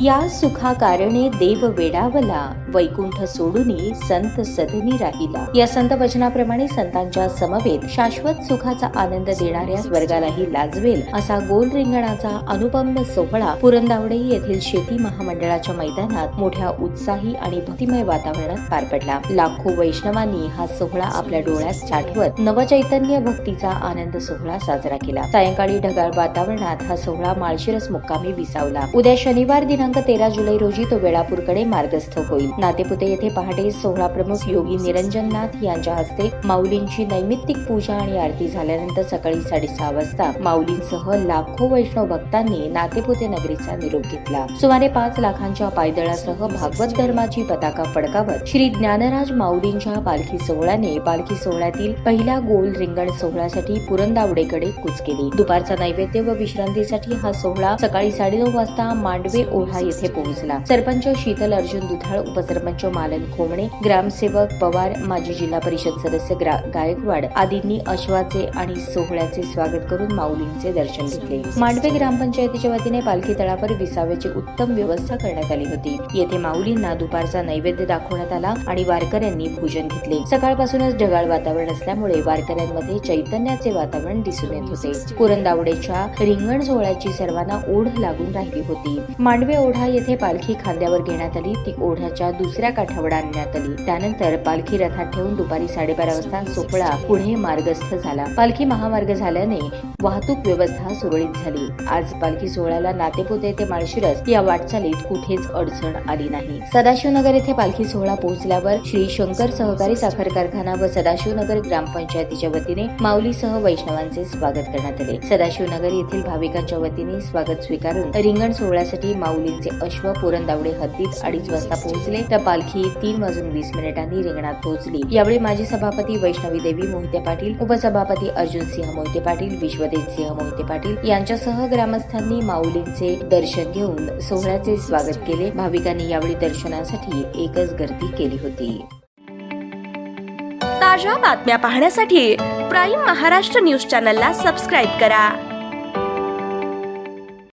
या सुखा कारणे देव वेडावला, वैकुंठ सोडूनी संत सदनी राहिला। या संत वचनाप्रमाणे संतांच्या समवेत शाश्वत सुखाचा आनंद देणाऱ्या स्वर्गालाही लाजवेल असा गोल रिंगणाचा अनुपम सोहळा पुरंदावडे येथील शेती महामंडळाच्या मैदानात मोठ्या उत्साही आणि भक्तिमय वातावरणात पार पडला। लाखो वैष्णवांनी हा सोहळा आपल्या डोळ्यात साठवत नवचैतन्य भक्तीचा आनंद सोहळा साजरा केला। सायंकाळी ढगाळ वातावरणात हा सोहळा माळशिरस मुक्कामी विसावला। उद्या शनिवार दिनांक 13 जुलै रोजी तो वेळापूरकडे मार्गस्थ होईल। नातेपुते येथे पहाटे सोहळा प्रमुख योगी निरंजननाथ यांच्या हस्ते माऊलींची नैमित्तिक पूजा आणि आरती झाल्यानंतर सकाळी 6:30 वाजता माऊलींसह लाखो वैष्णव भक्तांनी नातेपुते नगरीचा निरोप घेतला। सुमारे 5 लाखांच्या पायदळासह भागवत धर्माची पताका फडकावत श्री ज्ञानराज माऊलींच्या पालखी सोहळ्याने पालखी सोहळ्यातील पहिल्या गोल रिंगण सोहळ्यासाठी पुरंदावडेकडे कूच केली। दुपारचा नैवेद्य व विश्रांतीसाठी हा सोहळा सकाळी 9:30 वाजता मांडवे ओढा येथे पोहोचला। सरपंच शीतल अर्जुन दुधाळ, उपसरपंच मालन खोमणे, ग्रामसेवक पवार, माजी जिल्हा परिषद सदस्य गायकवाड आदींनी अश्वाचे आणि सोहळ्याचे स्वागत करून माऊलींचे दर्शन घेतले। मांडवे ग्रामपंचायतीच्या वतीने पालखी तळावर विसाव्याची उत्तम व्यवस्था करण्यात आली होती। येथे माऊलींना दुपारचा नैवेद्य दाखवण्यात आला आणि वारकऱ्यांनी भोजन घेतले। सकाळपासूनच ढगाळ वातावरण असल्यामुळे वारकऱ्यांमध्ये चैतन्याचे वातावरण दिसून येत होते। पुरंदावडेच्या रिंगण सोहळ्याची सर्वांना ओढ लागून राहिली होती। मांडवे ओढा येथे पालखी खांद्यावर घेण्यात आली, ती ओढ्याच्या दुसऱ्या काठावर आणण्यात आली। त्यानंतर पालखी रथात ठेवून दुपारी 12:30 वाजता सोहळा पुढे मार्गस्थ झाला। पालखी महामार्ग झाल्याने वाहतूक व्यवस्था सुरळीत झाली। आज पालखी सोहळ्याला नातेपुते ते माळशिरस या वाटचालीत कुठेच अडचण आली नाही। सदाशिवनगर येथे पालखी सोहळा पोहोचल्यावर श्री शंकर सहकारी साखर कारखाना व सदाशिवनगर ग्रामपंचायतीच्या वतीने माऊलीसह वैष्णवांचे स्वागत करण्यात आले। सदाशिवनगर येथील भाविकांच्या वतीने स्वागत स्वीकारून रिंगण सोहळ्यासाठी माऊलींचे अश्व पुरंदावडे हद्दीत 2:30 वाजता पोहोचले, तर पालखी 3:20 रिंगणात पोहोचली। यावेळी माजी सभापती वैष्णवी देवी मोहिते पाटील, उपसभापती अर्जुन सिंह मोहिते पाटील, विश्वदेव सिंह मोहिते पाटील यांच्यासह ग्रामस्थांनी माऊलींचे दर्शन घेऊन सोहळ्याचे स्वागत केले। भाविकांनी यावेळी दर्शनासाठी एकच गर्दी केली होती। ताज्या बातम्या पाहण्यासाठी प्राईम महाराष्ट्र न्यूज चॅनलला सबस्क्राईब करा।